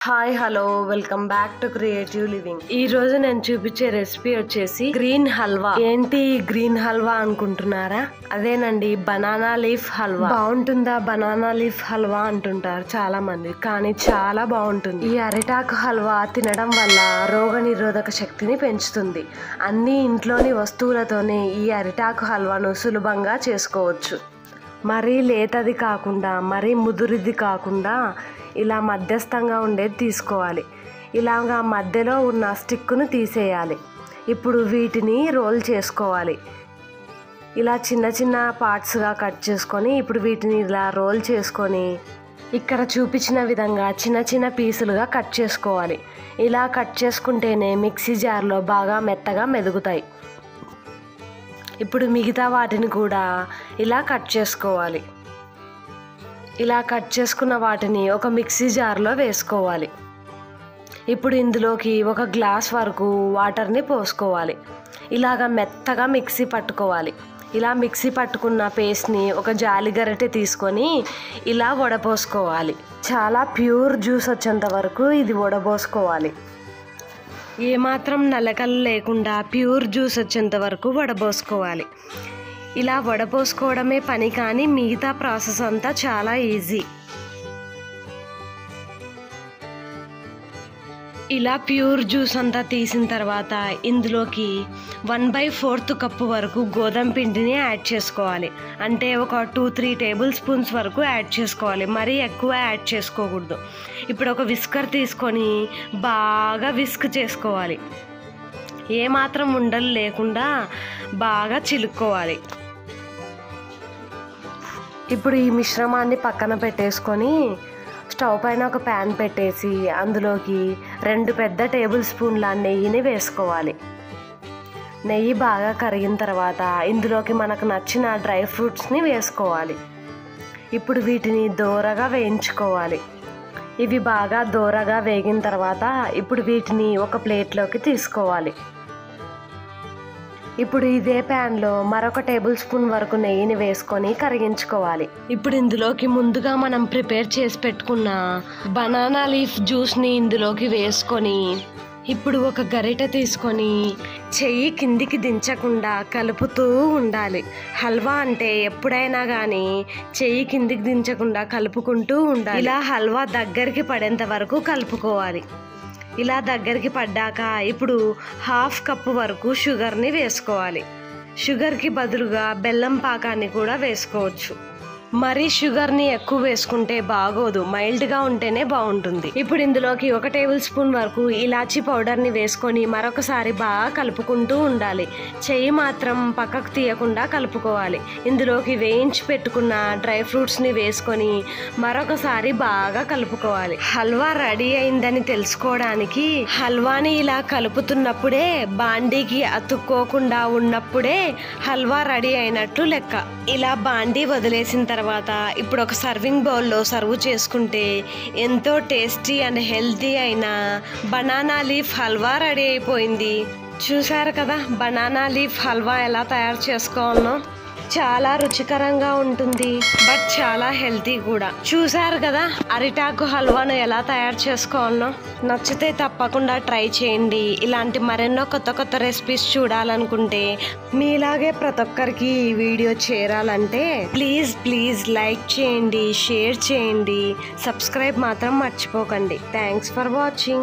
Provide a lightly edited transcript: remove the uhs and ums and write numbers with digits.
Hi hello welcome back to creative living. ఈ రోజు నేను చూపించే రెసిపీ వచ్చేసి గ్రీన్ హల్వా. ఏంటి గ్రీన్ హల్వా అనుకుంటున్నారా? అదేనండి, బనానా లీఫ్ హల్వా. బాగుంటుందా బనానా లీఫ్ హల్వా అంటుంటారు చాలా మంది, కానీ చాలా బాగుంటుంది. ఈ అరిటాకు హల్వా తినడం వల్ల రోగ నిరోధక శక్తిని పెంచుతుంది. అన్ని ఇంట్లోని వస్తువులతోనే ఈ అరిటాకు హల్వాను సులభంగా చేసుకోవచ్చు. మరీ లేతది కాకుండా మరీ ముదురిది కాకుండా ఇలా మధ్యస్థంగా ఉండేది తీసుకోవాలి. ఇలాగా మధ్యలో ఉన్న స్టిక్ను తీసేయాలి. ఇప్పుడు వీటిని రోల్ చేసుకోవాలి. ఇలా చిన్న చిన్న పార్ట్స్గా కట్ చేసుకొని ఇప్పుడు వీటిని ఇలా రోల్ చేసుకొని ఇక్కడ చూపించిన విధంగా చిన్న చిన్న పీసులుగా కట్ చేసుకోవాలి. ఇలా కట్ చేసుకుంటేనే మిక్సీ జార్లో బాగా మెత్తగా మెదుగుతాయి. ఇప్పుడు మిగతా వాటిని కూడా ఇలా కట్ చేసుకోవాలి. ఇలా కట్ చేసుకున్న వాటిని ఒక మిక్సీ జార్లో వేసుకోవాలి. ఇప్పుడు ఇందులోకి ఒక గ్లాస్ వరకు వాటర్ని పోసుకోవాలి. ఇలాగ మెత్తగా మిక్సీ పట్టుకోవాలి. ఇలా మిక్సీ పట్టుకున్న పేస్ట్ని ఒక జాలి గరిటె తీసుకొని ఇలా వడపోసుకోవాలి. చాలా ప్యూర్ జ్యూస్ వచ్చేంత వరకు ఇది వడపోసుకోవాలి. ఏమాత్రం నలకలు లేకుండా ప్యూర్ జ్యూస్ వచ్చేంత వరకు వడపోసుకోవాలి. ఇలా వడపోసుకోవడమే పని, కానీ మిగతా ప్రాసెస్ అంతా చాలా ఈజీ. ఇలా ప్యూర్ జ్యూస్ అంతా తీసిన తర్వాత ఇందులోకి 1/4 కప్పు వరకు గోధుమ పిండిని యాడ్ చేసుకోవాలి. అంటే ఒక 2-3 టేబుల్ స్పూన్స్ వరకు యాడ్ చేసుకోవాలి, మరీ ఎక్కువ యాడ్ చేసుకోకూడదు. ఇప్పుడు ఒక విస్కర్ తీసుకొని బాగా విస్క్ చేసుకోవాలి. ఏమాత్రం ఉండలు లేకుండా బాగా చిలుక్కోవాలి. ఇప్పుడు ఈ మిశ్రమాన్ని పక్కన పెట్టేసుకొని స్టవ్ పైన ఒక ప్యాన్ పెట్టేసి అందులోకి 2 పెద్ద టేబుల్ స్పూన్ల నెయ్యిని వేసుకోవాలి. నెయ్యి బాగా కరిగిన తర్వాత ఇందులోకి మనకు నచ్చిన డ్రై ఫ్రూట్స్ని వేసుకోవాలి. ఇప్పుడు వీటిని దోరగా వేయించుకోవాలి. ఇవి బాగా దోరగా వేగిన తర్వాత ఇప్పుడు వీటిని ఒక ప్లేట్లోకి తీసుకోవాలి. ఇప్పుడు ఇదే ప్యాన్లో మరొక టేబుల్ స్పూన్ వరకు నెయ్యిని వేసుకొని కరిగించుకోవాలి. ఇప్పుడు ఇందులోకి ముందుగా మనం ప్రిపేర్ చేసి పెట్టుకున్న బనానా లీఫ్ జ్యూస్ని ఇందులోకి వేసుకొని ఇప్పుడు ఒక గరిటె తీసుకొని చెయ్యి కిందికి దించకుండా కలుపుతూ ఉండాలి. హల్వా అంటే ఎప్పుడైనా కానీ చెయ్యి కిందికి దించకుండా కలుపుకుంటూ ఉండాలి. ఇలా హల్వా దగ్గరికి పడేంత వరకు కలుపుకోవాలి. ఇలా దగ్గరికి పడ్డాక ఇప్పుడు 1/2 కప్పు వరకు షుగర్ని వేసుకోవాలి. షుగర్కి బదులుగా బెల్లం పాకాన్ని కూడా వేసుకోవచ్చు. మరీ షుగర్ని ఎక్కువ వేసుకుంటే బాగోదు, మైల్డ్గా ఉంటేనే బాగుంటుంది. ఇప్పుడు ఇందులోకి 1 టేబుల్ స్పూన్ వరకు ఇలాచీ పౌడర్ని వేసుకొని మరొకసారి బాగా కలుపుకుంటూ ఉండాలి. చెయ్యి మాత్రం పక్కకు తీయకుండా కలుపుకోవాలి. ఇందులోకి వేయించి పెట్టుకున్న డ్రై ఫ్రూట్స్ని వేసుకొని మరొకసారి బాగా కలుపుకోవాలి. హల్వా రెడీ అయిందని తెలుసుకోవడానికి హల్వాని ఇలా కలుపుతున్నప్పుడే బాండీకి అతుక్కోకుండా ఉన్నప్పుడే హల్వా రెడీ అయినట్లు లెక్క. ఇలా బాండీ వదిలేసిన తర్వాత ఇప్పుడు ఒక సర్వింగ్ బౌల్లో సర్వ్ చేసుకుంటే ఎంతో టేస్టీ అండ్ హెల్తీ అయిన బనానా లీఫ్ హల్వా రెడీ అయిపోయింది. చూసారు కదా బనానా లీఫ్ హల్వా ఎలా తయారు చేసుకోవాలో? చాలా రుచికరంగా ఉంటుంది, బట్ చాలా హెల్తీ కూడా. చూసారు కదా అరిటాకు హల్వాను ఎలా తయారు చేసుకోవాలో? నచ్చితే తప్పకుండా ట్రై చేయండి. ఇలాంటి మరెన్నో కొత్త కొత్త రెసిపీస్ చూడాలనుకుంటే, మీలాగే ప్రతి ఒక్కరికి ఈ వీడియో చేరాలంటే ప్లీజ్ లైక్ చేయండి, షేర్ చేయండి, సబ్స్క్రైబ్ మాత్రం మర్చిపోకండి. Thanks for watching.